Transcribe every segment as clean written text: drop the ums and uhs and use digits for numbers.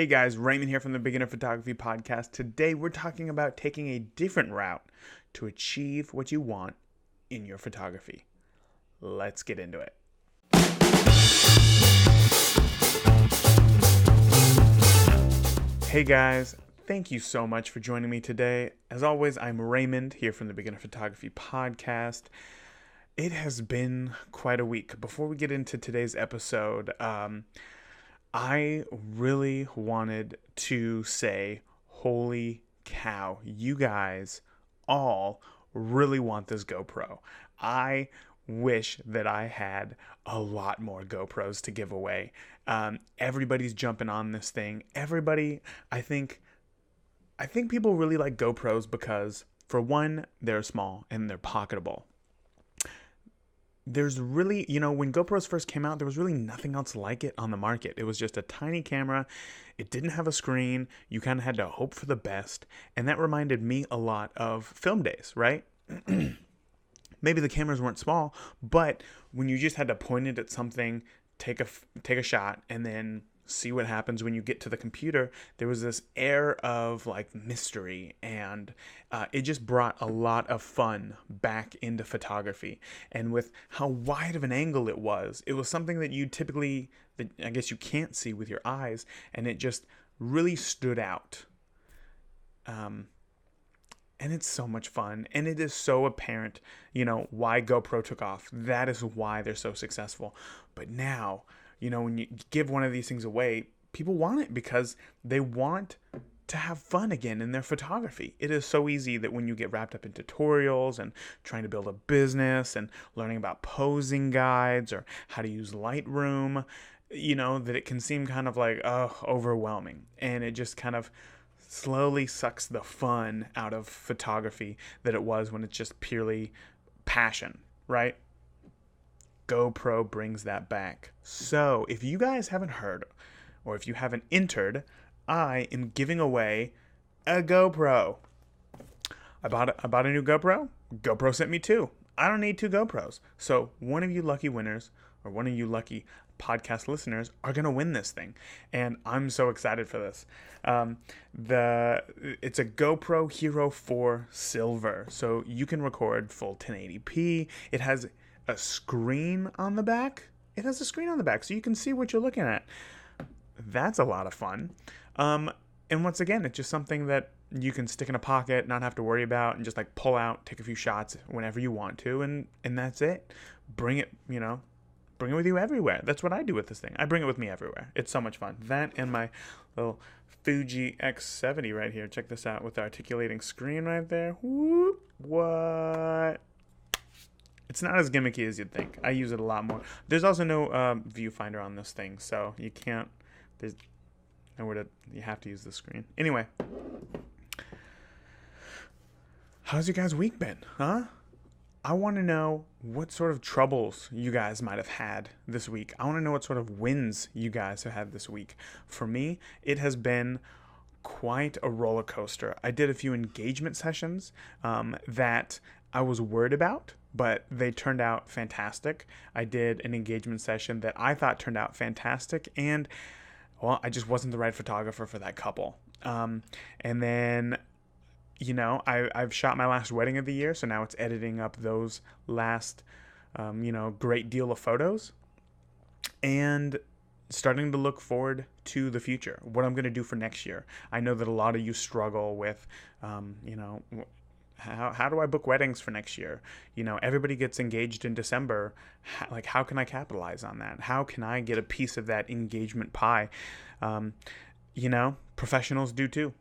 Hey guys, Raymond here from the Beginner Photography Podcast. Today we're talking about taking a different route to achieve what you want in your photography. Let's get into it. Hey guys, thank you so much for joining me today. As always, I'm Raymond here from the Beginner Photography Podcast. It has been quite a week. Before we get into today's episode, I really wanted to say, holy cow, you guys all really want this GoPro. I wish that I had a lot more GoPros to give away. Everybody's jumping on this thing. I think people really like GoPros because, for one, they're small and they're pocketable. There's really, when GoPros first came out, there was really nothing else like it on the market. It was just a tiny camera. It didn't have a screen. You kind of had to hope for the best. And that reminded me a lot of film days, right? Maybe the cameras weren't small, but when you just had to point it at something, take a shot, and then see what happens when you get to the computer, there was this air of like mystery, and it just brought a lot of fun back into photography. And with how wide of an angle it was something that I guess you can't see with your eyes, and it just really stood out. And it's so much fun, and it is so apparent, why GoPro took off. That is why they're so successful. But now, when you give one of these things away, people want it because they want to have fun again in their photography. It is so easy that when you get wrapped up in tutorials and trying to build a business and learning about posing guides or how to use Lightroom, that it can seem kind of like, overwhelming. And it just kind of slowly sucks the fun out of photography that it was when it's just purely passion, right? GoPro brings that back. So if you guys haven't heard, or if you haven't entered, I am giving away a GoPro. I bought a new GoPro. GoPro sent me two. I don't need two GoPros. So one of you lucky winners, or one of you lucky podcast listeners, are going to win this thing. And I'm so excited for this. It's a GoPro Hero 4 Silver. So you can record full 1080p. It has a screen on the back. So you can see what you're looking at. That's a lot of fun. And once again, it's just something that you can stick in a pocket, not have to worry about, and just like pull out, take a few shots whenever you want to, and that's it. Bring it with you everywhere. That's what I do with this thing. I bring it with me everywhere. It's so much fun. That and my little Fuji X70 right here. Check this out with the articulating screen right there. Whoop. What? It's not as gimmicky as you'd think. I use it a lot more. There's also no viewfinder on this thing, so you can't. There's nowhere to. You have to use the screen. Anyway, how's your guys' week been, huh? I want to know what sort of troubles you guys might have had this week. I want to know what sort of wins you guys have had this week. For me, it has been quite a roller coaster. I did a few engagement sessions that I was worried about, but they turned out fantastic. I did an engagement session that I thought turned out fantastic, and I just wasn't the right photographer for that couple. And then, I've shot my last wedding of the year, so now it's editing up those last, great deal of photos, and starting to look forward to the future, what I'm going to do for next year. I know that a lot of you struggle with, how do I book weddings for next year? Everybody gets engaged in December. How can I capitalize on that? How can I get a piece of that engagement pie? Professionals do too.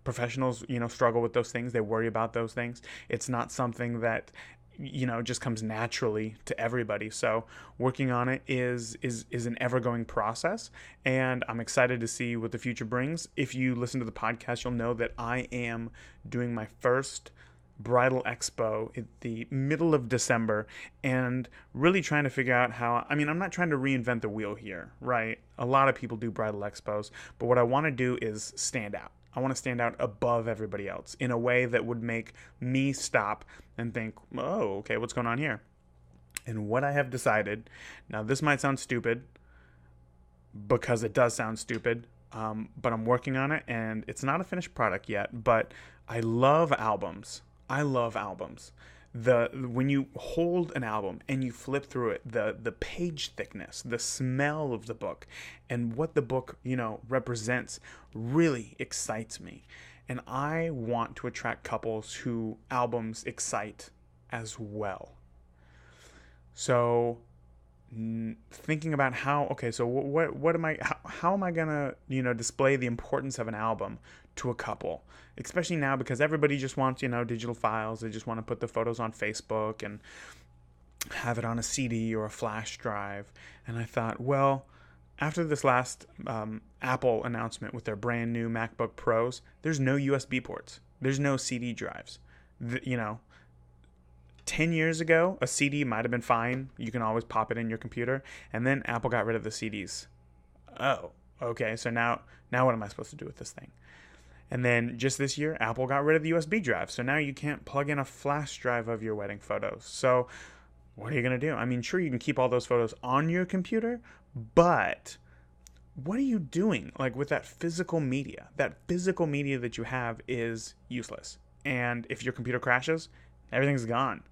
Professionals, struggle with those things. They worry about those things. It's not something that, just comes naturally to everybody. So working on it is an ever-going process, and I'm excited to see what the future brings. If you listen to the podcast, you'll know that I am doing my first bridal expo at the middle of December, and really trying to figure out I'm not trying to reinvent the wheel here, right? A lot of people do bridal expos, but what I want to do is stand out. I want to stand out above everybody else in a way that would make me stop and think, oh, okay, what's going on here? And what I have decided, now this might sound stupid, because it does sound stupid, but I'm working on it, and it's not a finished product yet. But I love albums. I love albums. When you hold an album and you flip through it, the page thickness, the smell of the book, and what the book represents really excites me. And I want to attract couples who albums excite as well. So thinking about what am I, how am I gonna display the importance of an album to a couple, especially now, because everybody just wants digital files. They just want to put the photos on Facebook and have it on a CD or a flash drive. And I thought, well, after this last Apple announcement with their brand new MacBook Pros, there's no USB ports, there's no CD drives. 10 years ago, a CD might have been fine. You can always pop it in your computer. And then Apple got rid of the CDs. Oh, okay. So now what am I supposed to do with this thing? And then just this year, Apple got rid of the USB drive. So now you can't plug in a flash drive of your wedding photos. So what are you going to do? I mean, sure, you can keep all those photos on your computer, but what are you doing with that physical media? That physical media that you have is useless. And if your computer crashes, everything's gone.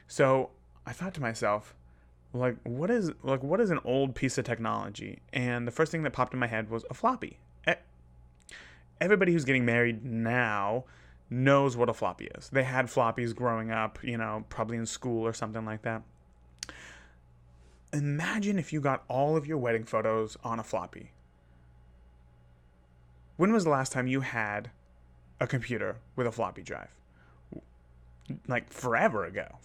So I thought to myself, what is an old piece of technology? And the first thing that popped in my head was a floppy. Everybody who's getting married now knows what a floppy is. They had floppies growing up, probably in school or something like that. Imagine if you got all of your wedding photos on a floppy. When was the last time you had a computer with a floppy drive? Forever ago.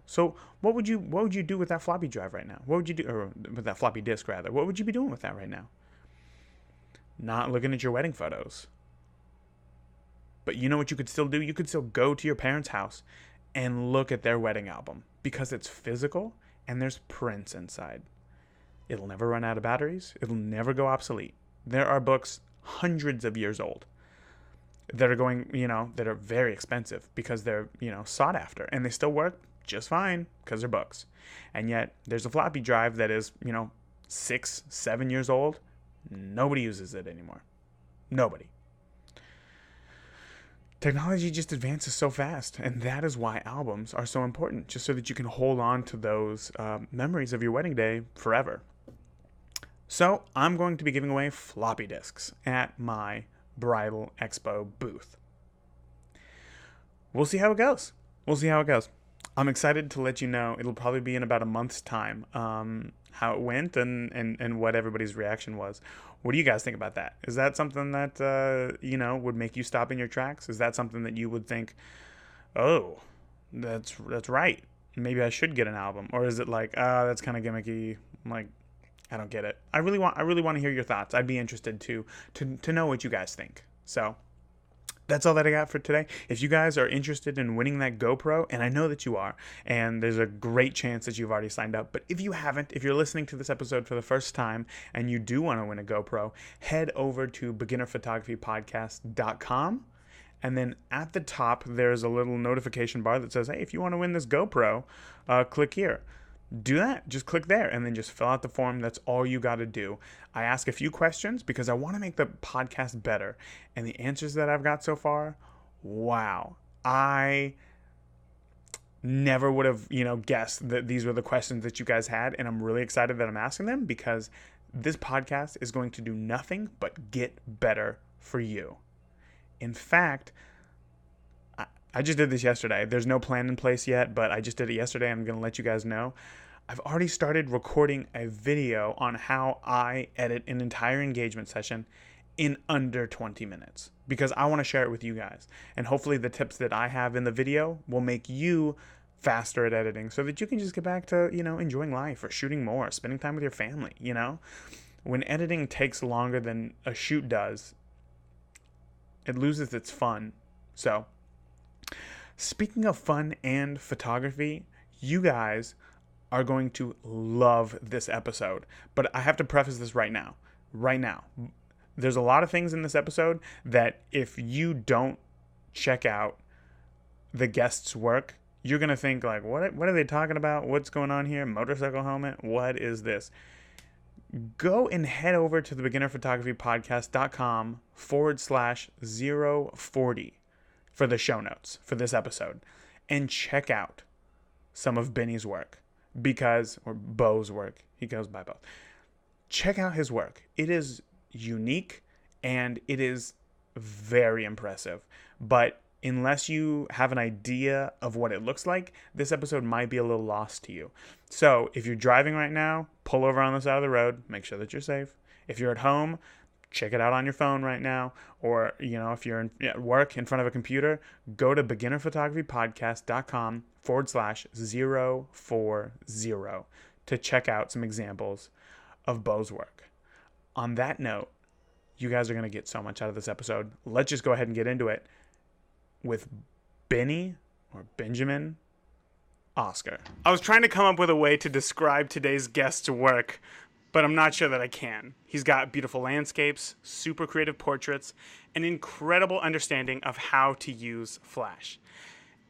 So what would you do with that floppy drive right now? What would you do, or with that floppy disk rather? What would you be doing with that right now? Not looking at your wedding photos. But you know what you could still do? You could still go to your parents' house and look at their wedding album, because it's physical and there's prints inside. It'll never run out of batteries. It'll never go obsolete. There are books hundreds of years old that are going, that are very expensive because they're, sought after, and they still work just fine because they're books. And yet there's a floppy drive that is, 6-7 years old. Nobody uses it anymore. Nobody. Technology just advances so fast, and that is why albums are so important, just so that you can hold on to those memories of your wedding day forever. So I'm going to be giving away floppy disks at my Bridal Expo booth. We'll see how it goes. I'm excited to let you know. It'll probably be in about a month's time how it went and what everybody's reaction was. What do you guys think about that? Is that something that would make you stop in your tracks? Is that something that you would think, oh, that's right, maybe I should get an album? Or is it that's kind of gimmicky, I don't get it. I really want to hear your thoughts. I'd be interested to know what you guys think. So that's all that I got for today. If you guys are interested in winning that GoPro, and I know that you are, and there's a great chance that you've already signed up, but if you haven't, if you're listening to this episode for the first time and you do want to win a GoPro, head over to beginnerphotographypodcast.com. And then at the top, there's a little notification bar that says, hey, if you want to win this GoPro, click here. Do that. Just click there and then just fill out the form. That's all you got to do. I ask a few questions because I want to make the podcast better. And the answers that I've got so far, wow. I never would have, guessed that these were the questions that you guys had. And I'm really excited that I'm asking them, because this podcast is going to do nothing but get better for you. In fact, I just did this yesterday. There's no plan in place yet, but I just did it yesterday. I'm going to let you guys know. I've already started recording a video on how I edit an entire engagement session in under 20 minutes, because I want to share it with you guys. And hopefully the tips that I have in the video will make you faster at editing, so that you can just get back to, enjoying life, or shooting more, spending time with your family. When editing takes longer than a shoot does, it loses its fun. So, speaking of fun and photography, you guys are going to love this episode. But I have to preface this right now. There's a lot of things in this episode that if you don't check out the guest's work, you're going to think what are they talking about? What's going on here? Motorcycle helmet? What is this? go and head over to the beginnerphotographypodcast.com/040 for the show notes for this episode and check out some of Benny's work or Bo's work. He goes by both. Check out his work. It is unique and it is very impressive. But unless you have an idea of what it looks like, this episode might be a little lost to you. So if you're driving right now, pull over on the side of the road, make sure that you're safe. If you're at home, check it out on your phone right now. Or, if you're at work in front of a computer, go to beginnerphotographypodcast.com/040 to check out some examples of Bo's work. On that note, you guys are going to get so much out of this episode. Let's just go ahead and get into it with Benny or Benjamin Oscar. I was trying to come up with a way to describe today's guest's work, but I'm not sure that I can. He's got beautiful landscapes, super creative portraits, an incredible understanding of how to use Flash,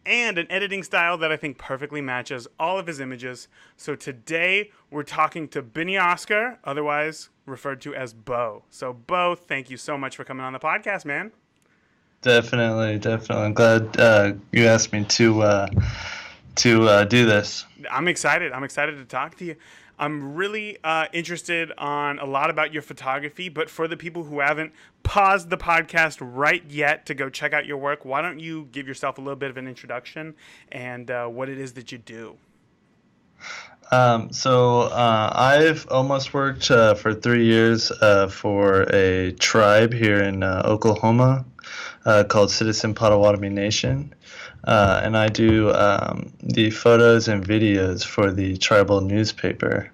and an editing style that I think perfectly matches all of his images. So today we're talking to Benny Oscar, otherwise referred to as Bo. So Bo, thank you so much for coming on the podcast, man. Definitely. I'm glad you asked me to do this. I'm excited to talk to you. I'm really interested on a lot about your photography, but for the people who haven't paused the podcast right yet to go check out your work, why don't you give yourself a little bit of an introduction and what it is that you do? I've almost worked for 3 years for a tribe here in Oklahoma called Citizen Potawatomi Nation. And I do the photos and videos for the tribal newspaper.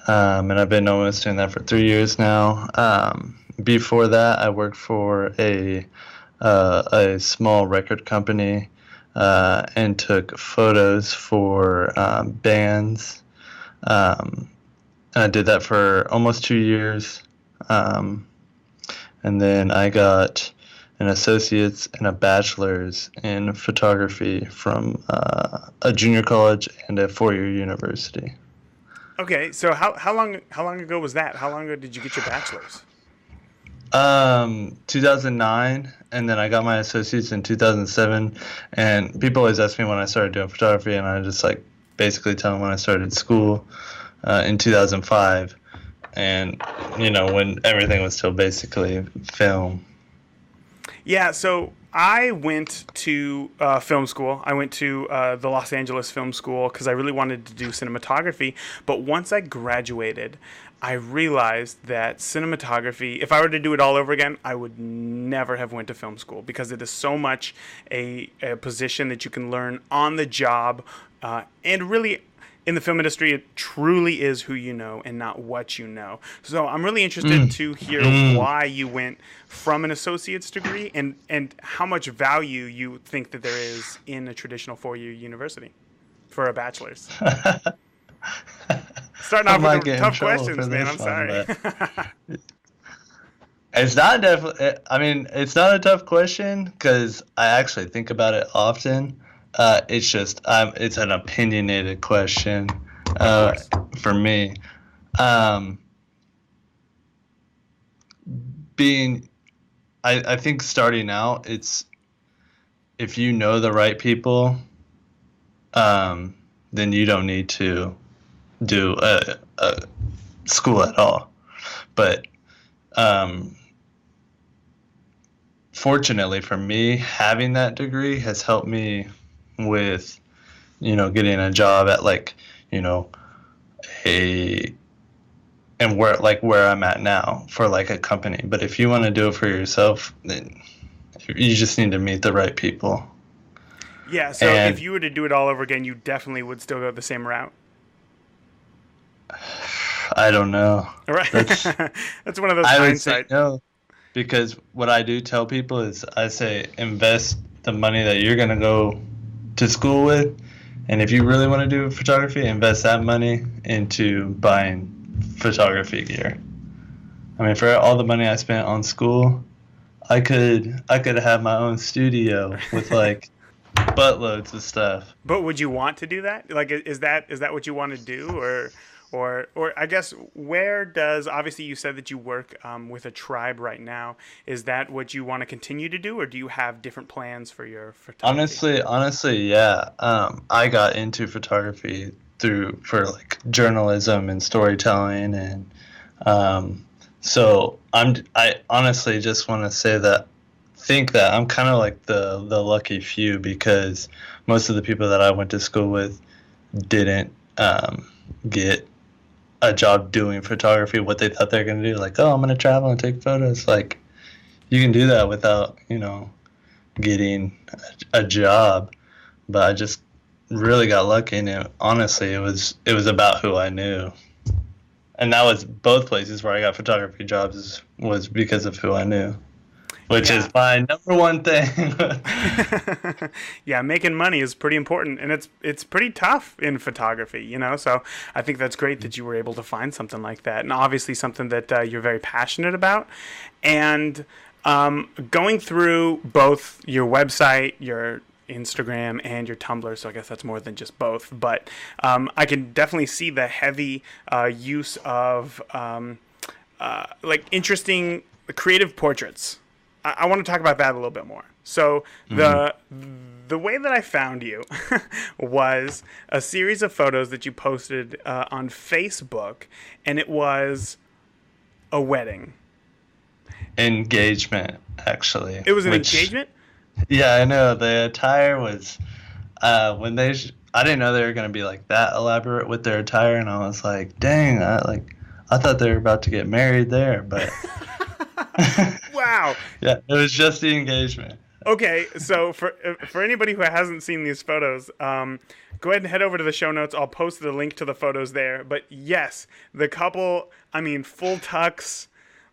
And I've been almost doing that for 3 years now. Before that, I worked for a small record company and took photos for bands. And I did that for almost 2 years. And then I got an associate's and a bachelor's in photography from a junior college and a 4-year university. Okay, so how long ago was that? How long ago did you get your bachelor's? 2009, and then I got my associate's in 2007. And people always ask me when I started doing photography, and I just basically tell them when I started school in 2005, and when everything was still basically film. Yeah, so I went to film school. I went to the Los Angeles Film School because I really wanted to do cinematography. But once I graduated, I realized that cinematography, if I were to do it all over again, I would never have went to film school because it is so much a position that you can learn on the job. And really, in the film industry, it truly is who you know and not what you know. So I'm really interested to hear why you went from an associate's degree and how much value you think that there is in a traditional 4-year university for a bachelor's. Starting off with the tough questions, man. I'm sorry. It's not it's not a tough question because I actually think about it often. It's just it's an opinionated question for me. I think starting out, it's if you know the right people, then you don't need to do a school at all. But fortunately for me, having that degree has helped me with getting a job at where I'm at now for a company. But if you want to do it for yourself, then you just need to meet the right people. Yeah, so if you were to do it all over again, you definitely would still go the same route. I don't know. Right. That's one of those I hindsight. would say no, because what I do tell people is I say invest the money that you're going to go to school with, and if you really want to do photography, invest that money into buying photography gear. I mean, for all the money I spent on school, I could have my own studio with buttloads of stuff. But would you want to do that? Is that what you want to do, or or I guess where does, obviously you said that you work with a tribe right now. Is that what you want to continue to do, or do you have different plans for your photography? Honestly, yeah. I got into photography for like journalism and storytelling, and so I honestly just want to say that think that I'm kind of like the lucky few, because most of the people that I went to school with didn't get a job doing photography. What they thought they were going to do, like, oh, I'm going to travel and take photos. Like, you can do that without, getting a job. But I just really got lucky, and honestly, it was about who I knew. And that was both places where I got photography jobs was because of who I knew, which is my number one thing. Yeah, making money is pretty important, and it's pretty tough in photography, So I think that's great that you were able to find something like that, and obviously something that you're very passionate about. And going through both your website, your Instagram, and your Tumblr, so I guess that's more than just both, but I can definitely see the heavy use of like interesting creative portraits. I want to talk about that a little bit more. So the way that I found you was a series of photos that you posted on Facebook, and it was a wedding. Engagement, actually. It was an engagement? Yeah, I know. The attire was I didn't know they were going to be like that elaborate with their attire, and I was like, dang, I thought they were about to get married there, but Wow. Yeah, it was just the engagement. Okay, so for anybody who hasn't seen these photos, go ahead and head over to the show notes. I'll post the link to the photos there. But yes, the couple, I mean, full tux,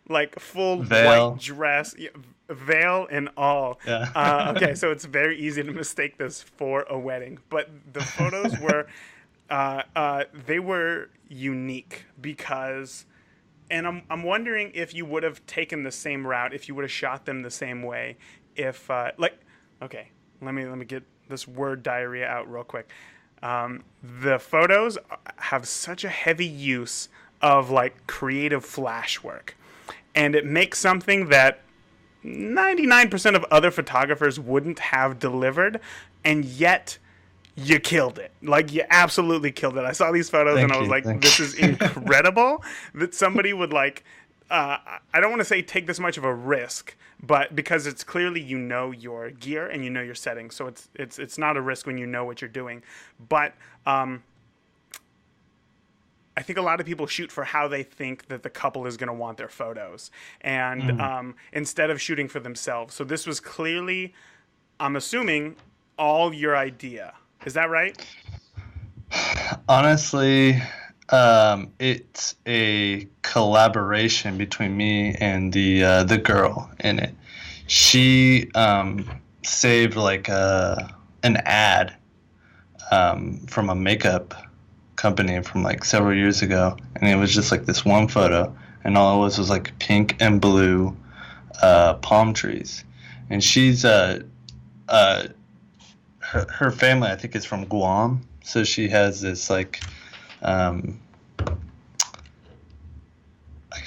like full Veil. white dress, veil and all. Yeah. Okay, so it's very easy to mistake this for a wedding. But the photos were, they were unique because, and I'm wondering if you would have taken the same route, if you would have shot them the same way. If okay, let me get this word diarrhea out real quick. The photos have such a heavy use of like creative flash work, and it makes something that 99% of other photographers wouldn't have delivered, and yet you killed it. Like, you absolutely killed it. I saw these photos and I was like, this is incredible that somebody would like, I don't want to say take this much of a risk, but because it's clearly your gear and your settings, so it's not a risk when you know what you're doing. But I think a lot of people shoot for how they think that the couple is going to want their photos, and instead of shooting for themselves. So this was clearly, I'm assuming, all your idea. Is that right? Honestly, it's a collaboration between me and the girl in it. She saved like an ad from a makeup company from like several years ago, and it was just like this one photo, and all it was like pink and blue palm trees. And she's her family, I think, is from Guam, so she has this like I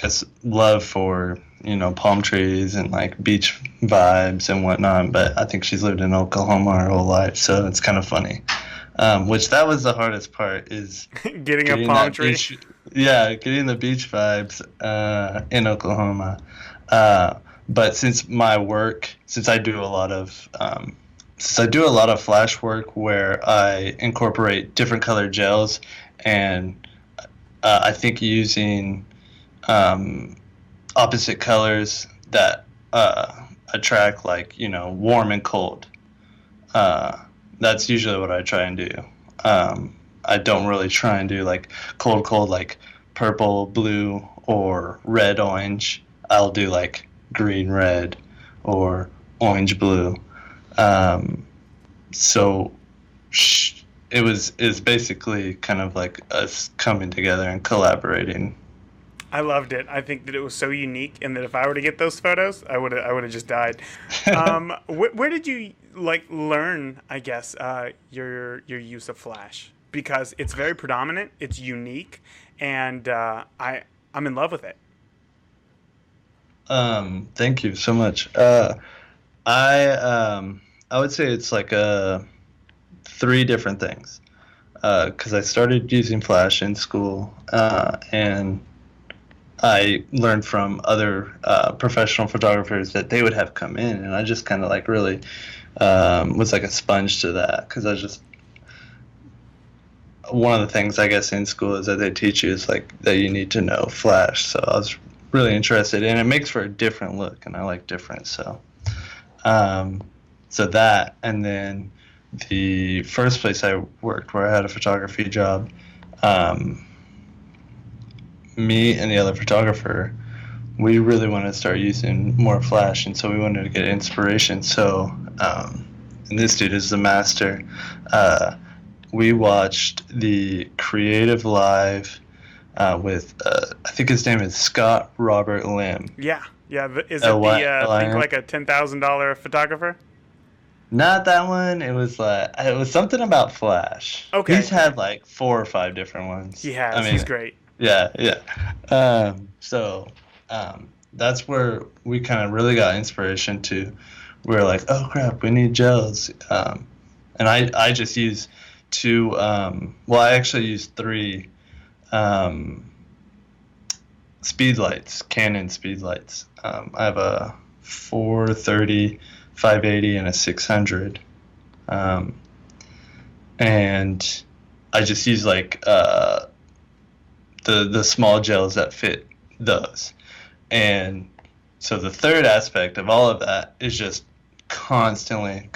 guess love for palm trees and like beach vibes and whatnot. But I think she's lived in Oklahoma her whole life, so it's kind of funny. Which that was the hardest part, is getting a palm tree. Getting the beach vibes in Oklahoma. But since I do a lot of flash work where I incorporate different colored gels, and I think using opposite colors that attract like warm and cold. That's usually what I try and do. I don't really try and do like cold like purple, blue, or red, orange. I'll do like green, red, or orange, blue. So it's basically kind of like us coming together and collaborating. I loved it. I think that it was so unique, and that if I were to get those photos, I would have just died. Where did you like learn, I guess, your use of flash? because it's very predominant, it's unique, and I'm in love with it. Thank you so much. I would say it's like three different things. Because I started using Flash in school, and I learned from other professional photographers that they would have come in, and I just kind of like really was like a sponge to that, because I was just, one of the things I guess in school is that they teach you is like that you need to know Flash. So I was really interested, and it makes for a different look, and I like different. So that, and then the first place I worked where I had a photography job, me and the other photographer, we really wanted to start using more Flash, and so we wanted to get inspiration. So, and this dude is the master. We watched the Creative Live with, I think his name is Scott Robert Lim. Yeah. Is it I think like a $10,000 photographer? Not that one. It was something about Flash. Okay. He's had like 4 or 5 different ones. He has. I mean, he's great. Yeah. That's where we kind of really got inspiration to. We were like, oh crap, we need gels. And I just use 2. I actually use 3 speed lights, Canon speed lights. I have a 430, 580, and a 600. And I just use like the small gels that fit those. And so the third aspect of all of that is just constantly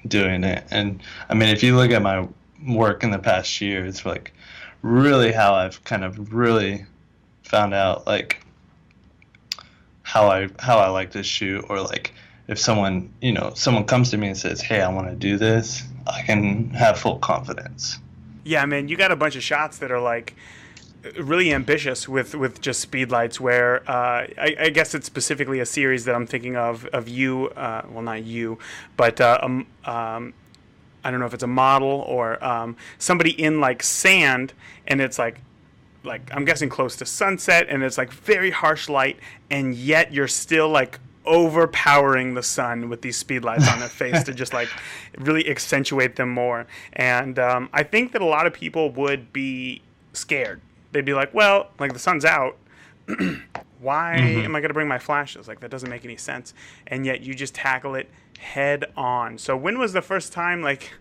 doing it. And I mean, if you look at my work in the past year, it's like really how I've kind of really found out like how I like to shoot, or like if someone comes to me and says, hey, I want to do this, I can have full confidence. Yeah, man, you got a bunch of shots that are like really ambitious with just speed lights, where I guess it's specifically a series that I'm thinking of you, well, not you, but I don't know if it's a model or somebody in like sand, and it's like I'm guessing close to sunset, and it's like very harsh light, and yet you're still like overpowering the sun with these speed lights on their face to just like really accentuate them more. And I think that a lot of people would be scared. They'd be like, well, like the sun's out. Why am I going to bring my flashes? Like, that doesn't make any sense. And yet you just tackle it head on. So when was the first time like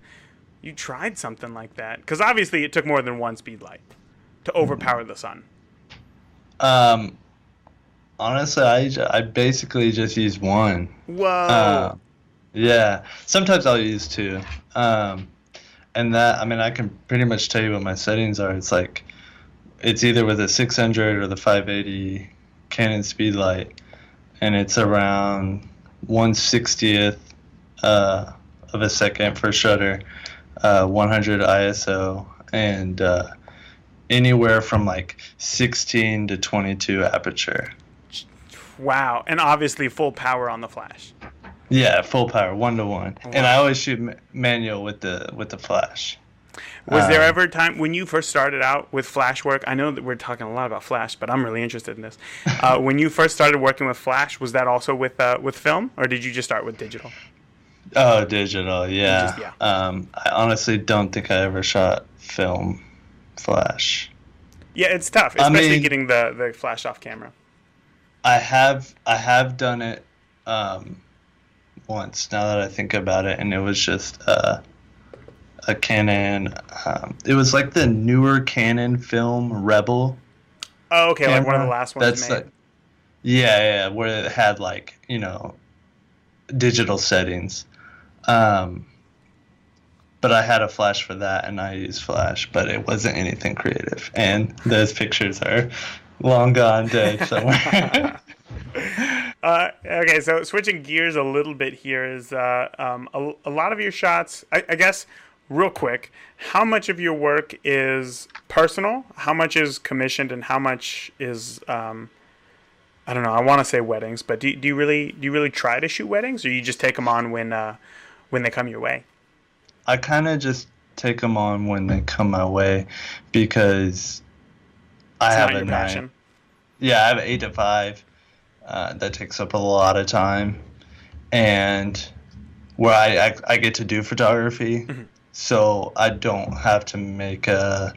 you tried something like that? Because obviously it took more than one speed light to overpower the sun. Honestly, I basically just use one. Whoa. Yeah. Sometimes I'll use 2. And that, I mean, I can pretty much tell you what my settings are. It's like, it's either with a 600 or the 580 Canon speed light, and it's around 1/60th of a second for shutter, 100 ISO, and anywhere from like 16 to 22 aperture. Wow. And obviously full power on the flash. Yeah, full power, 1-to-1. Wow. And I always shoot manual with the flash. Was there ever a time when you first started out with flash work? I know that we're talking a lot about flash, but I'm really interested in this. When you first started working with flash, was that also with film, or did you just start with digital? Oh, digital, yeah. I honestly don't think I ever shot film flash. Yeah, it's tough, especially getting the flash off camera. I have done it once, now that I think about it, and it was just a Canon. It was like the newer Canon film Rebel. Oh, okay, camera. like one of the last ones That's made. like, yeah, where it had like, digital settings. But I had a flash for that, and I used flash, but it wasn't anything creative. And those pictures are long gone, dead somewhere. Okay, so switching gears a little bit here is a lot of your shots, I guess, real quick, how much of your work is personal, how much is commissioned, and how much is, I don't know, I want to say weddings, but do you really try to shoot weddings, or you just take them on when they come your way? I kind of just take them on when they come my way because I It's have not a your 9. passion. Yeah, I have an 8 to 5. That takes up a lot of time, and where I get to do photography, Mm-hmm. so I don't have to make a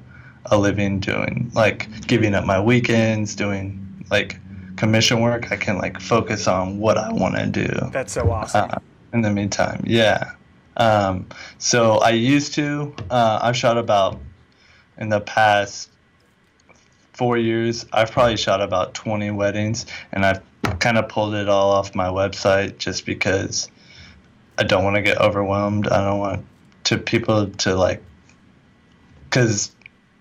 living doing like giving up my weekends doing like commission work. I can like focus on what I want to do That's so awesome. in the meantime. Yeah. So I used to. I've shot about in the past 4 years. I've probably shot about 20 weddings, and I've kind of pulled it all off my website just because I don't want to get overwhelmed. I don't want to people to like, because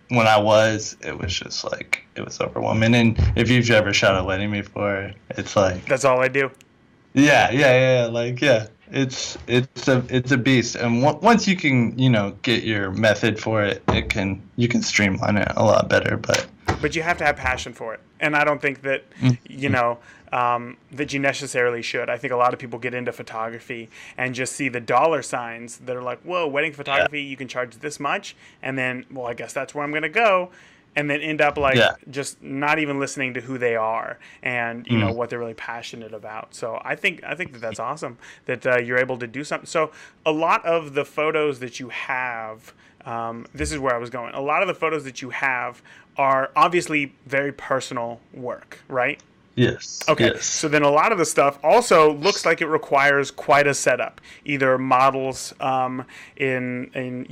when it was just like it was overwhelming. And if you've ever shot a wedding before, it's like That's all I do. yeah, like yeah, it's a beast. And once you can get your method for it, you can streamline it a lot better. But you have to have passion for it, and I don't think that that you necessarily should. I think a lot of people get into photography and just see the dollar signs that are like, whoa, wedding yeah, photography, you can charge this much, and then, well, I guess that's where I'm going to go, and then end up like yeah, just not even listening to who they are and mm, what they're really passionate about. So I think that that's awesome that you're able to do something. So a lot of the photos that you have, this is where I was going. A lot of the photos that you have are obviously very personal work, right? yes, Okay, yes, so then a lot of the stuff also looks like it requires quite a setup. Either models in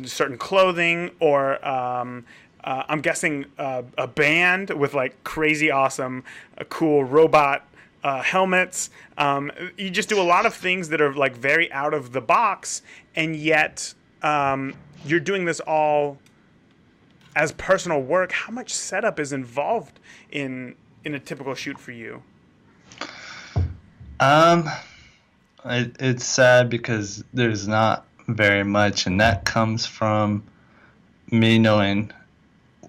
certain clothing, or I'm guessing a band with like crazy awesome, cool robot helmets. You just do a lot of things that are like very out of the box, and yet you're doing this all as personal work. How much setup is involved in a typical shoot for you? um it's sad because there's not very much, and that comes from me knowing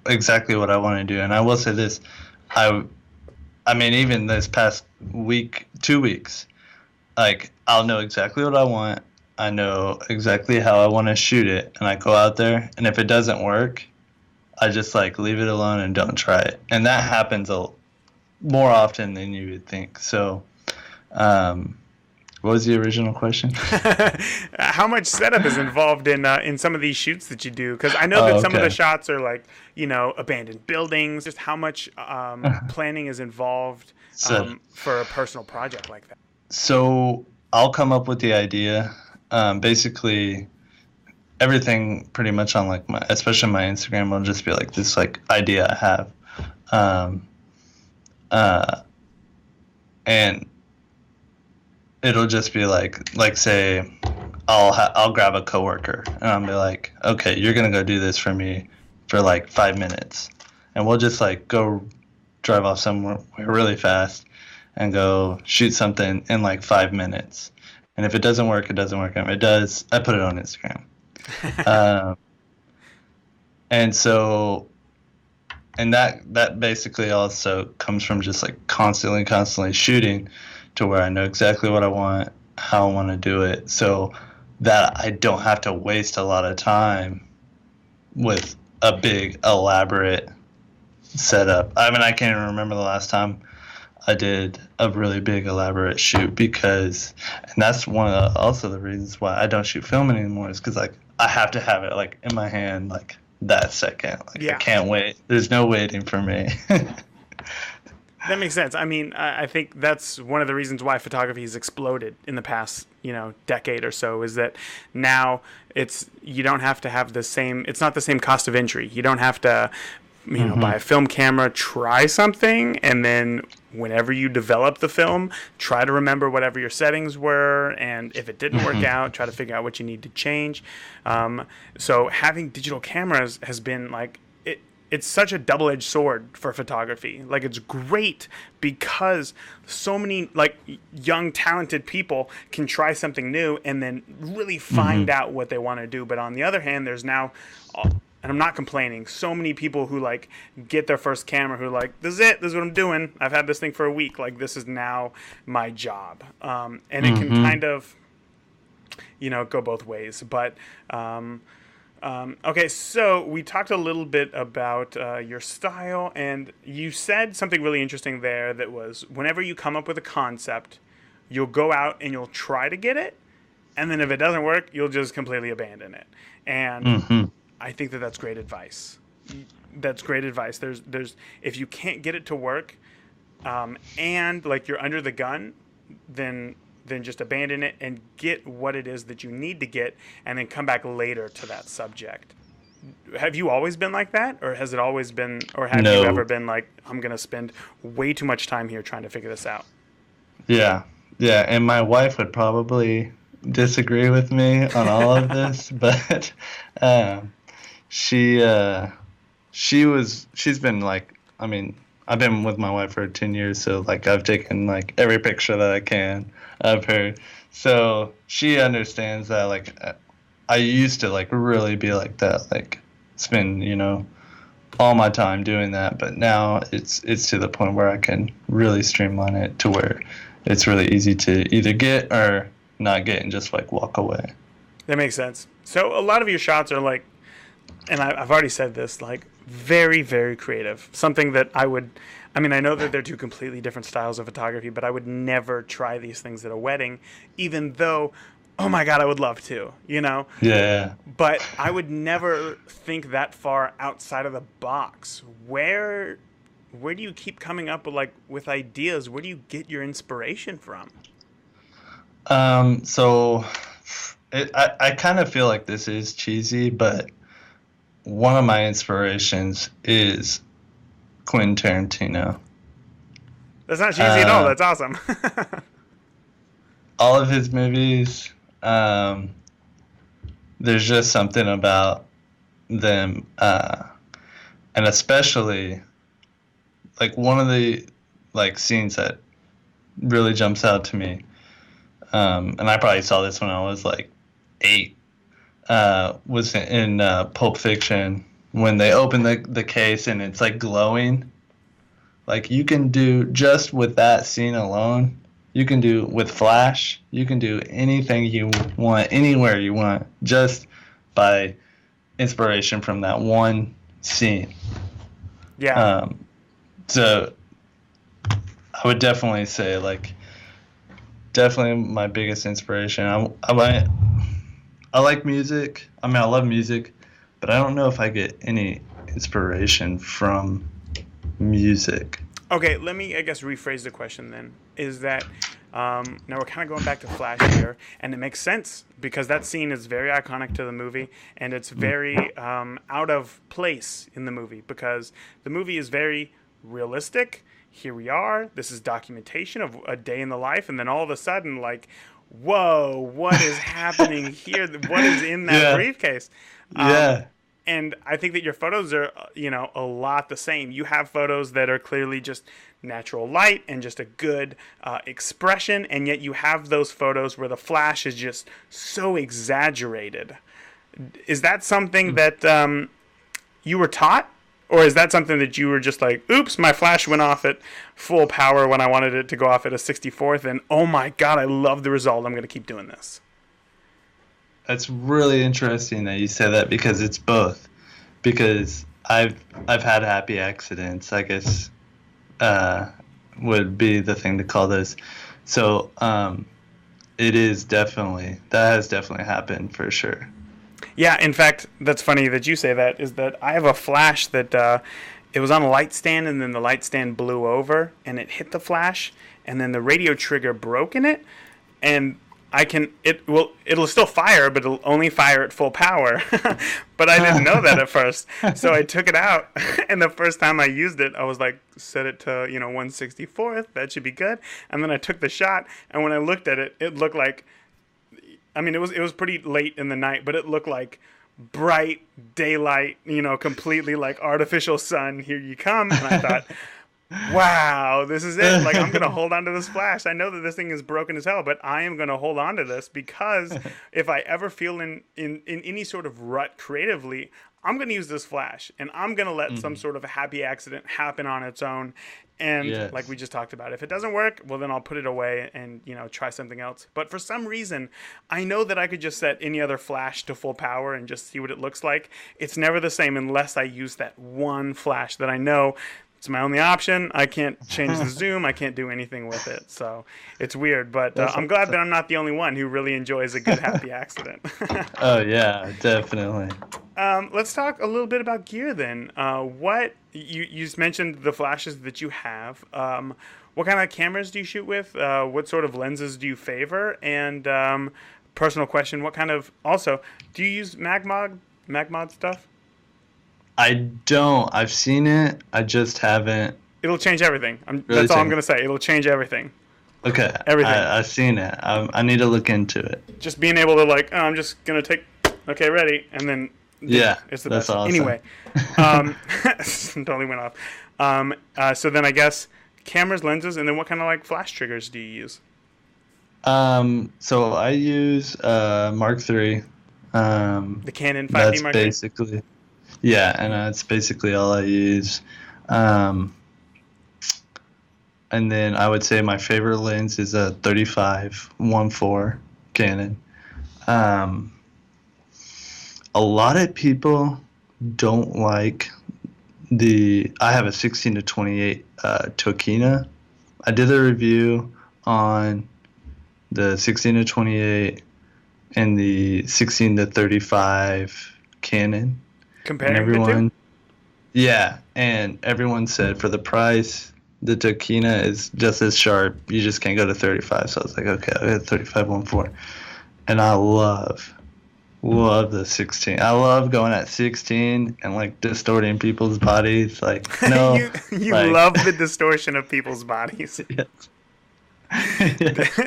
exactly what I want to do. And I will say this, I I mean, even this past week, 2 weeks, like I'll know exactly what I want. I know exactly how I want to shoot it, and I go out there, and if it doesn't work, I just like leave it alone and don't try it. And that happens more often than you would think. So, um, what was the original question? How much setup is involved in some of these shoots that you do? Because I know that Oh, some of the okay. shots are like abandoned buildings. Just how much planning is involved So, for a personal project like that? so I'll come up with the idea. Basically, everything pretty much on like especially my Instagram will just be like this like idea I have. Um, uh, and it'll just be like say I'll grab a coworker and I'll be like, okay, you're gonna go do this for me for like 5 minutes, and we'll just like go drive off somewhere really fast and go shoot something in like 5 minutes. And if it doesn't work, it doesn't work. And if it does, I put it on Instagram. Um, and so, and that basically also comes from just like constantly shooting to where I know exactly what I want, how I want to do it, so that I don't have to waste a lot of time with a big elaborate setup. I mean, I can't even remember the last time I did a really big elaborate shoot, because, and that's one of also the reasons why I don't shoot film anymore, is because like I have to have it like in my hand like that second. Like I Yeah. can't wait. There's no waiting for me. That makes sense. I mean, I think that's one of the reasons why photography has exploded in the past, decade or so, is that now you don't have to have it's not the same cost of entry. You don't have to, buy a film camera, try something, and then whenever you develop the film, try to remember whatever your settings were, and if it didn't work out, try to figure out what you need to change. So having digital cameras has been like, it's such a double-edged sword for photography. Like, it's great because so many like young talented people can try something new and then really find out what they want to do. But on the other hand, there's now, and I'm not complaining, so many people who like get their first camera who are like, this is it, this is what I'm doing, I've had this thing for a week, like this is now my job. And it can kind of, go both ways. But okay, so we talked a little bit about your style, and you said something really interesting there. That was, whenever you come up with a concept, you'll go out and you'll try to get it, and then if it doesn't work, you'll just completely abandon it. And I think that that's great advice. That's great advice. There's if you can't get it to work, and like you're under the gun, then just abandon it and get what it is that you need to get, and then come back later to that subject. Have you always been like that, or has it always been, or have No. you ever been like, I'm gonna spend way too much time here trying to figure this out? Yeah, yeah, and my wife would probably disagree with me on all of this, but she she's been like, I mean, I've been with my wife for 10 years, so like I've taken like every picture that I can of her. So she understands that like I used to like really be like that, like spend, all my time doing that, but now it's to the point where I can really streamline it to where it's really easy to either get or not get and just like walk away. That makes sense. So a lot of your shots are like, and I've already said this, like very, very creative. Something that I know that they're two completely different styles of photography, but I would never try these things at a wedding, even though, oh my God, I would love to, Yeah. But I would never think that far outside of the box. Where do you keep coming up with ideas? Where do you get your inspiration from? So I kind of feel like this is cheesy, but one of my inspirations is Quentin Tarantino. That's not cheesy at all. That's awesome. All of his movies, there's just something about them, and especially like one of the like scenes that really jumps out to me, and I probably saw this when I was like 8, was in Pulp Fiction when they open the case and it's like glowing. Like you can do just with that scene alone, you can do with flash, you can do anything you want, anywhere you want, just by inspiration from that one scene. Yeah. So I would definitely say like definitely my biggest inspiration. I like music. I mean, I love music, but I don't know if I get any inspiration from music. Okay, let me, I guess, rephrase the question then. Is that, now we're kind of going back to Flash here, and it makes sense because that scene is very iconic to the movie, and it's very out of place in the movie because the movie is very realistic. Here we are. This is documentation of a day in the life, and then all of a sudden, like, whoa, what is happening here? What is in that briefcase? Yeah. And I think that your photos are, a lot the same. You have photos that are clearly just natural light and just a good expression, and yet you have those photos where the flash is just so exaggerated. Is that something that you were taught? Or is that something that you were just like, oops, my flash went off at full power when I wanted it to go off at a 64th, and oh my God, I love the result. I'm going to keep doing this. That's really interesting that you say that because it's both. Because I've had happy accidents, I guess, would be the thing to call this. So it is definitely, that has definitely happened for sure. Yeah, in fact, that's funny that you say that, is that I have a flash that it was on a light stand, and then the light stand blew over, and it hit the flash, and then the radio trigger broke in it, and it'll still fire, but it'll only fire at full power. But I didn't know that at first. So I took it out, and the first time I used it, I was like, set it to, 1/64th, that should be good. And then I took the shot, and when I looked at it, it looked like, I mean, it was pretty late in the night, but it looked like bright daylight, completely like artificial sun. Here you come. And I thought, wow, this is it. Like, I'm going to hold on to this flash. I know that this thing is broken as hell, but I am going to hold on to this because if I ever feel in any sort of rut creatively, I'm going to use this flash, and I'm going to let some sort of a happy accident happen on its own. And like we Yes. just talked about, if it doesn't work, well, then I'll put it away and, try something else. But for some reason, I know that I could just set any other flash to full power and just see what it looks like. It's never the same unless I use that one flash that I know it's my only option. I can't change the zoom. I can't do anything with it. So it's weird, but That's I'm glad that awesome. I'm not the only one who really enjoys a good happy accident. Oh yeah, definitely. Let's talk a little bit about gear then. What you just mentioned the flashes that you have. What kind of cameras do you shoot with? What sort of lenses do you favor? And personal question: what kind of also do you use mag mod stuff? I don't. I've seen it. I just haven't It'll change everything. really That's all I'm taken. gonna say. It'll change everything. Okay, Everything. I've seen it. I need to look into it. Just being able to like, oh, I'm just gonna take, okay, ready, and then Yeah, it's the that's best. awesome. Anyway, totally went off. So then I guess cameras, lenses, and then what kind of like flash triggers do you use? So I use Mark III. The Canon 5D That's Mark III. basically yeah, and that's basically all I use. Um, and then I would say my favorite lens is a 35-1.4 Canon. Um, a lot of people don't like I have a 16 to 28 Tokina. I did a review on the 16 to 28 and the 16 to 35 Canon, and Comparing the two. yeah, and everyone said for the price, the Tokina is just as sharp. You just can't go to 35. So I was like, okay, I'll get 35-1.4, and I love the 16. I love going at 16 and like distorting people's bodies. Like no, You like love the distortion of people's bodies. yes.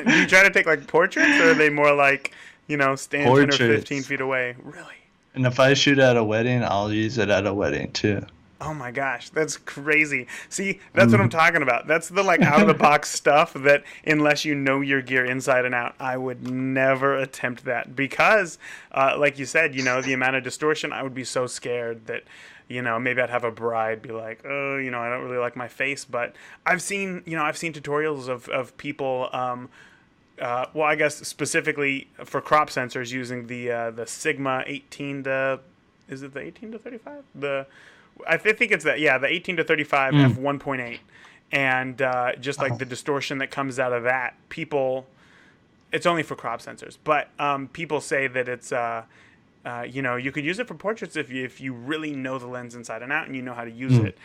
Do you try to take like portraits, or are they more like stand 10 or 15 Portraits. feet away? Really? And if I shoot at a wedding, I'll use it at a wedding too. Oh my gosh, that's crazy. See, that's what I'm Mhm. talking about. That's the like out of the box stuff that unless you know your gear inside and out, I would never attempt that because like you said, the amount of distortion, I would be so scared that maybe I'd have a bride be like, "Oh, I don't really like my face." But I've seen tutorials of people well, I guess specifically for crop sensors using the Sigma 18 to, is it the 18 to 35? I think it's that, yeah, the 18 to 35 Mm. f1.8, and just like Oh, the distortion that comes out of that, it's only for crop sensors, but people say that it's you could use it for portraits if you really know the lens inside and out and you know how to use mm. it.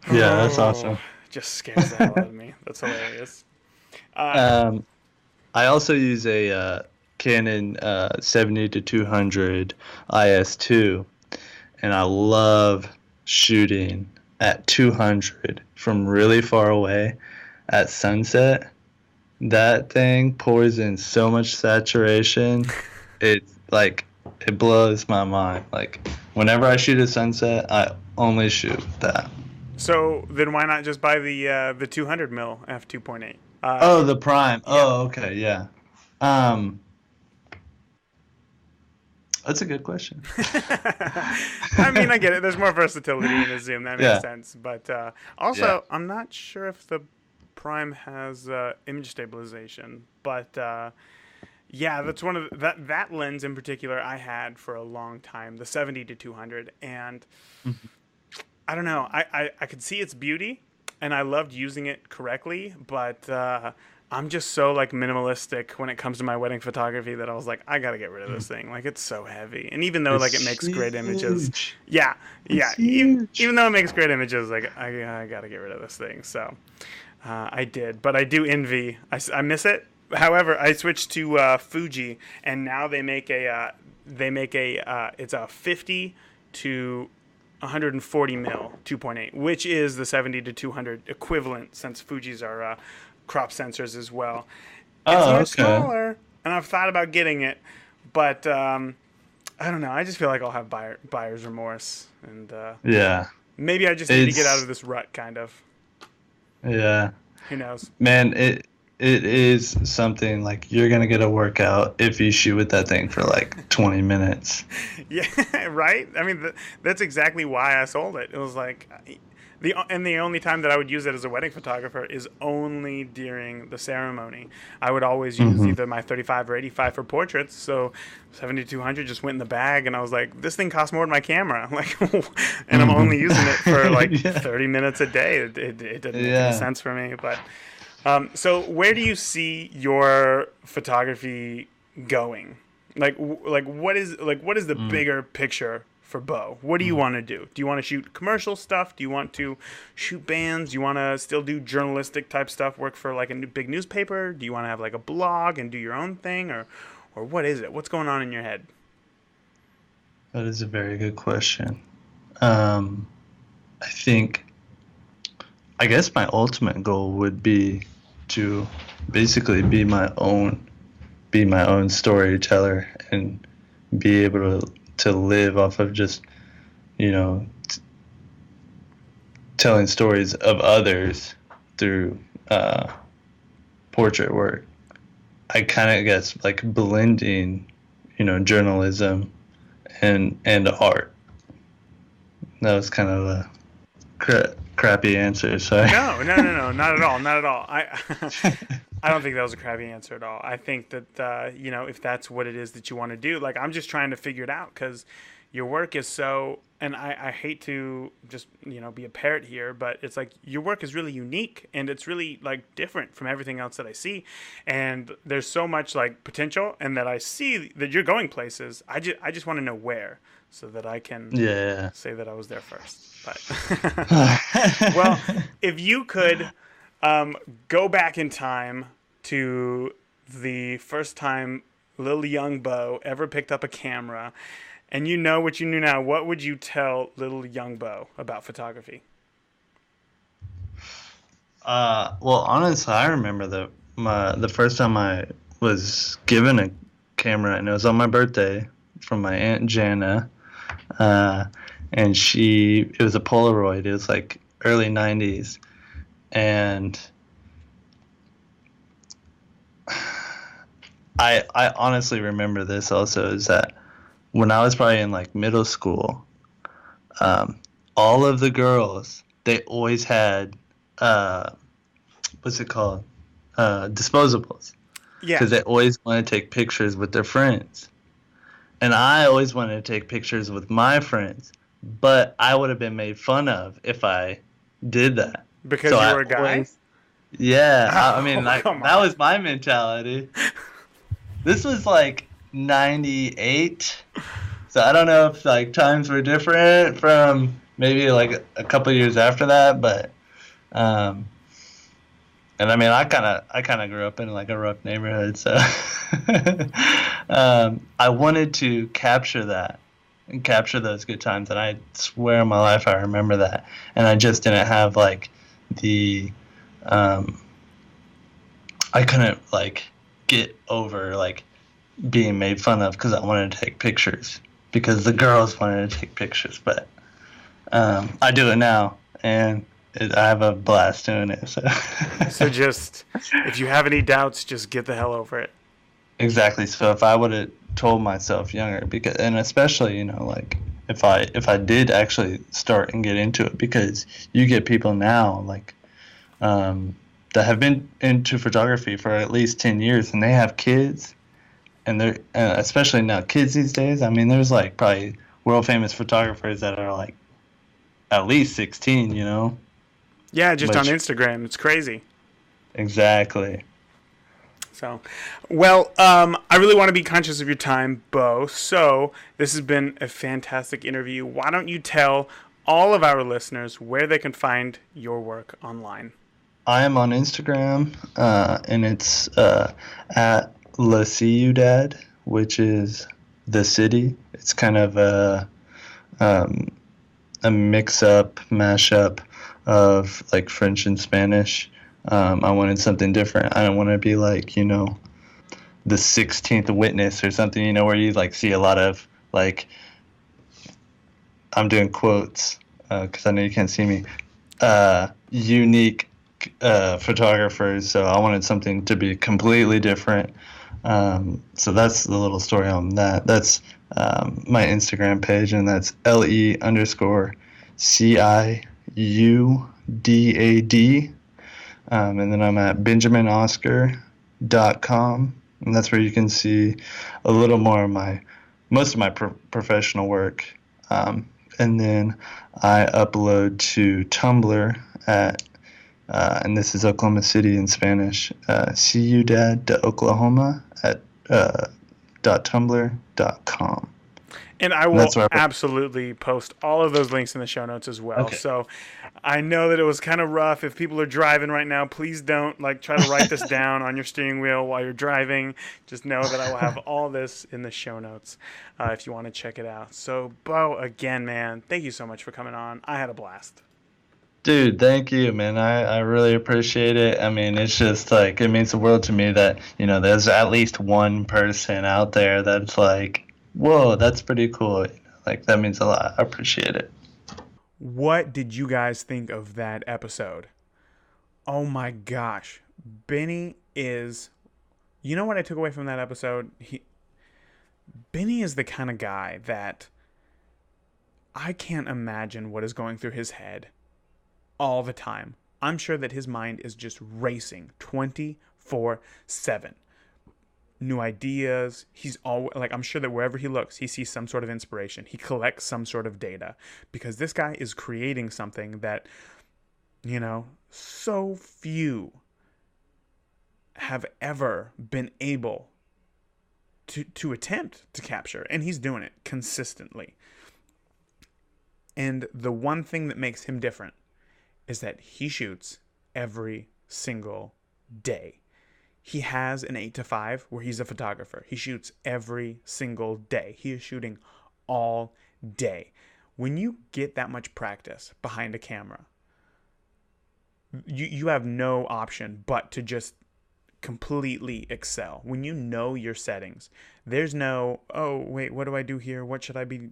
Yeah, that's Oh, awesome. just scares the hell out of me. That's hilarious. Uh, Um, I also use a Canon 70 to 200 IS2, and I love shooting at 200 from really far away at sunset. That thing pours in so much saturation. It's like it blows my mind. Like whenever I shoot at sunset, I only shoot with that. So then why not just buy the 200 mil f2.8? Oh, the prime. Yeah. Oh, okay, yeah. Um, that's a good question. I mean, I get it. There's more versatility in the zoom. That makes Yeah, sense. But yeah. also, I'm not sure if the Prime has image stabilization. But yeah, that's one of that lens in particular I had for a long time, the 70 to 200, and Mhm. I don't know. I could see its beauty, and I loved using it correctly, but I'm just so like minimalistic when it comes to my wedding photography that I was like, I gotta get rid of this thing. Like it's so heavy, and even though like it It's makes great images, huge. yeah, yeah. It's huge. Even though it makes great images, like I gotta get rid of this thing. So I did, but I do envy. I miss it. However, I switched to Fuji, and now they make a it's a 50 to 140 mil 2.8, which is the 70 to 200 equivalent, since Fuji's are crop sensors as well. It's Oh, much okay. smaller, and I've thought about getting it, but I don't know. I just feel like I'll have buyer's remorse, and Yeah. maybe I just need to get out It's of this rut, kind of. yeah. Who knows? Man, it is something like you're gonna get a workout if you shoot with that thing for like 20 minutes. Yeah, right? I mean, that's exactly why I sold it. It was like The only time that I would use it as a wedding photographer is only during the ceremony. I would always use Hmm. either my 35 or 85 for portraits. So 7200 just went in the bag, and I was like, this thing costs more than my camera. Like, and I'm Hmm. only using it for like Yeah. 30 minutes a day. It didn't make any Yeah. sense for me. But so where do you see your photography going? What is the Mm. bigger picture for Bo? What do you want to do? Do you want to shoot commercial stuff? Do you want to shoot bands? Do you want to still do journalistic type stuff? Work for like a big newspaper? Do you want to have like a blog and do your own thing, or what is it? What's going on in your head? That is a very good question. Um, I think, I guess my ultimate goal would be to basically be my own storyteller and be able to live off of just, you know, telling stories of others through portrait work. I kind of guess like blending, journalism and art. That was kind of a crappy answer. Sorry. No, not at all, not at all. I don't think that was a crappy answer at all. I think that if that's what it is that you want to do, like I'm just trying to figure it out because your work is so. And I hate to just be a parrot here, but it's like your work is really unique and it's really like different from everything else that I see, and there's so much like potential, and that I see that you're going places. I just want to know where so that I can Yeah. say that I was there first. But well, if you could go back in time to the first time little young Bo ever picked up a camera, and you know what you knew now, what would you tell little young Bo about photography? Well, honestly, I remember the first time I was given a camera, and it was on my birthday from my aunt Jana, uh, and it was a Polaroid. It was like early '90s, and I honestly remember this also is that when I was probably in like middle school, all of the girls, they always had what's it called, disposables, Yeah, because they always want to take pictures with their friends, and I always wanted to take pictures with my friends, but I would have been made fun of if I did that. because So you I were a guy. always, yeah, I mean, Oh, like come that on. was my mentality. This was like '98. So I don't know if like times were different from maybe like a couple years after that, but um, and I mean I kind of grew up in like a rough neighborhood, so I wanted to capture that and capture those good times, and I swear on my life I remember that, and I just didn't have like the um, I couldn't like get over like being made fun of because I wanted to take pictures because the girls wanted to take pictures, but I do it now and I have a blast doing it. So So just if you have any doubts, just get the hell over it. exactly. So if I would have told myself younger, because and especially like if I did actually start and get into it, because you get people now like um, that have been into photography for at least 10 years and they have kids, and they're especially now kids these days. I mean, there's like probably world famous photographers that are like at least 16. Yeah, just on Which Instagram, it's crazy. exactly. So, well, I really want to be conscious of your time, Bo. So, this has been a fantastic interview. Why don't you tell all of our listeners where they can find your work online? I am on Instagram, and it's at La Ciudad, which is the city. It's kind of um, a mix-up, mash-up of like French and Spanish. I wanted something different. I don't want to be like, the 16th Witness or something, where you like see a lot of like, I'm doing quotes because I know you can't see me, unique photographers. So I wanted something to be completely different. So that's the little story on that. That's my Instagram page, and that's LE_CIUDAD. And then I'm at benjaminoscar.com, and that's where you can see a little more of most of my professional work. And then I upload to Tumblr and this is Oklahoma City in Spanish, ciudad.oklahoma at .tumblr.com. And I And will that's where absolutely post all of those links in the show notes as well. Okay. So I know that it was kind of rough. If people are driving right now, please don't try to write this down on your steering wheel while you're driving. Just know that I will have all this in the show notes if you want to check it out. So Bo, again, man, thank you so much for coming on. I had a blast. Dude, thank you, man. I really appreciate it. I mean, it's just like, it means the world to me that, there's at least one person out there that's like, whoa, that's pretty cool. Like, that means a lot. I appreciate it. What did you guys think of that episode? Oh my gosh. Benny is. You know what I took away from that episode? Benny is the kind of guy that I can't imagine what is going through his head all the time. I'm sure that his mind is just racing 24/7. New ideas. He's always I'm sure that wherever he looks, he sees some sort of inspiration. He collects some sort of data because this guy is creating something that, so few have ever been able to attempt to capture, and he's doing it consistently. And the one thing that makes him different is that he shoots every single day. He has an 8 to 5 where he's a photographer. He shoots every single day. He is shooting all day. When you get that much practice behind a camera, you have no option but to just completely excel. When you know your settings, there's no, oh, wait, what do I do here? What should I be,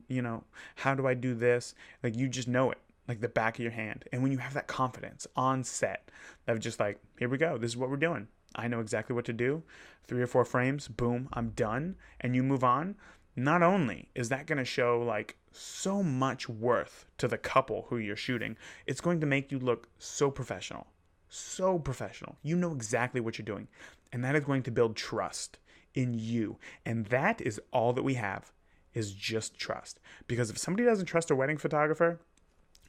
how do I do this? You just know it like the back of your hand. And when you have that confidence on set of just here we go, this is what we're doing. I know exactly what to do. 3 or 4 frames, boom, I'm done. And you move on. Not only is that going to show so much worth to the couple who you're shooting, it's going to make you look so professional. So professional. You know exactly what you're doing. And that is going to build trust in you. And that is all that we have, is just trust. Because if somebody doesn't trust a wedding photographer,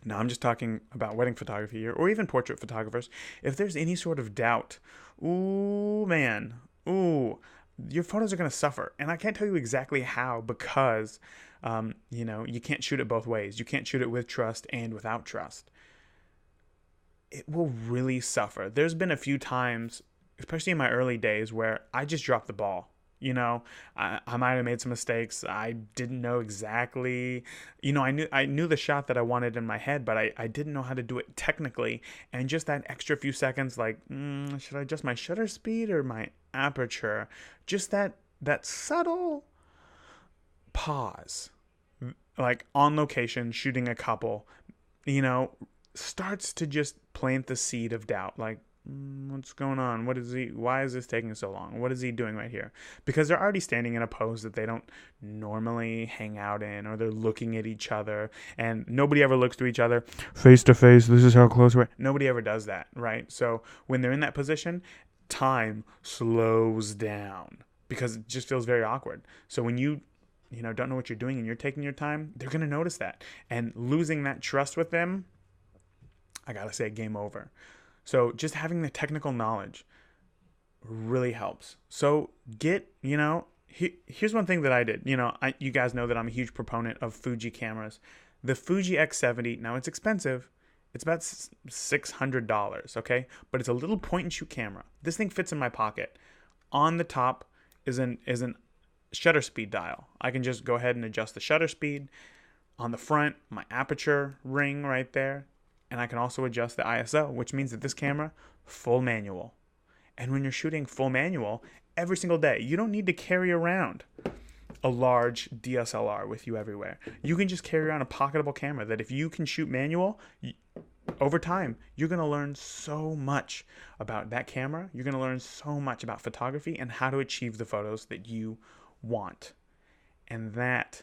now I'm just talking about wedding photography here, or even portrait photographers, if there's any sort of doubt, ooh, man, your photos are going to suffer. And I can't tell you exactly how, because, you can't shoot it both ways. You can't shoot it with trust and without trust. It will really suffer. There's been a few times, especially in my early days, where I just dropped the ball. I might have made some mistakes. I didn't know exactly, I knew the shot that I wanted in my head, but I didn't know how to do it technically. And just that extra few seconds, should I adjust my shutter speed or my aperture? Just that subtle pause, on location, shooting a couple, starts to just plant the seed of doubt. What's going on? Why is this taking so long? What is he doing right here? Because they're already standing in a pose that they don't normally hang out in, or they're looking at each other, and nobody ever looks to each other face to face. This is how close we're. Nobody ever does that, right? So when they're in that position, time slows down because it just feels very awkward. So when you don't know what you're doing and you're taking your time, they're going to notice that. And losing that trust with them, I gotta say, game over. So just having the technical knowledge really helps. So here's one thing that I did. You guys know that I'm a huge proponent of Fuji cameras. The Fuji X70, now it's expensive. It's about $600, okay? But it's a little point and shoot camera. This thing fits in my pocket. On the top is an shutter speed dial. I can just go ahead and adjust the shutter speed. On the front, my aperture ring right there. And I can also adjust the ISO, which means that this camera, full manual. And when you're shooting full manual every single day, you don't need to carry around a large DSLR with you everywhere. You can just carry around a pocketable camera that if you can shoot manual, over time, you're going to learn so much about that camera. You're going to learn so much about photography and how to achieve the photos that you want. And that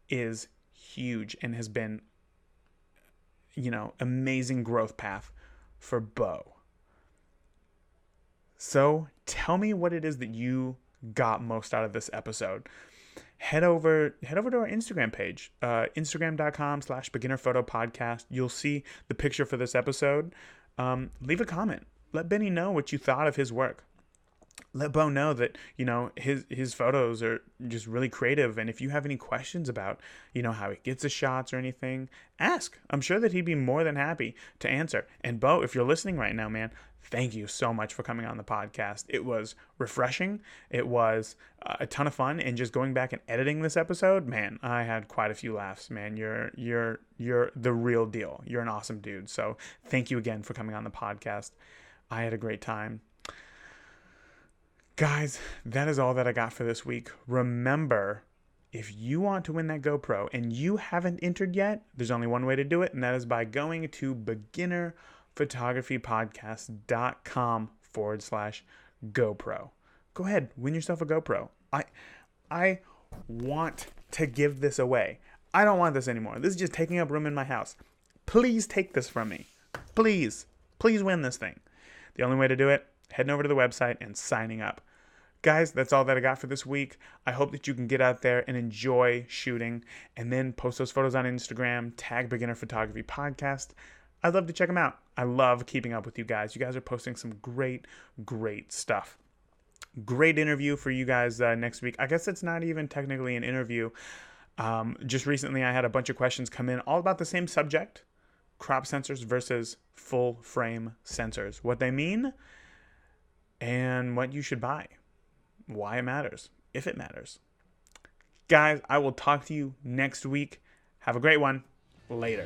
is huge and has been amazing growth path for Bo. So tell me what it is that you got most out of this episode. Head over to our Instagram page, instagram.com/beginnerphotopodcast. You'll see the picture for this episode. Leave a comment. Let Benny know what you thought of his work. Let Bo know that, his photos are just really creative. And if you have any questions about, how he gets his shots or anything, ask. I'm sure that he'd be more than happy to answer. And Bo, if you're listening right now, man, thank you so much for coming on the podcast. It was refreshing. It was a ton of fun. And just going back and editing this episode, man, I had quite a few laughs, man. You're the real deal. You're an awesome dude. So thank you again for coming on the podcast. I had a great time. Guys, that is all that I got for this week. Remember, if you want to win that GoPro and you haven't entered yet, there's only one way to do it, and that is by going to beginnerphotographypodcast.com/GoPro. Go ahead, win yourself a GoPro. I want to give this away. I don't want this anymore. This is just taking up room in my house. Please take this from me. Please win this thing. The only way to do it, heading over to the website and signing up. Guys, that's all that I got for this week. I hope that you can get out there and enjoy shooting and then post those photos on Instagram, tag Beginner Photography Podcast. I'd love to check them out. I love keeping up with you guys. You guys are posting some great stuff. Great interview for you guys next week. I guess it's not even technically an interview. Just recently I had a bunch of questions come in all about the same subject. Crop sensors versus full frame sensors. What they mean and what you should buy. Why it matters, if it matters. Guys, I will talk to you next week. Have a great one. Later.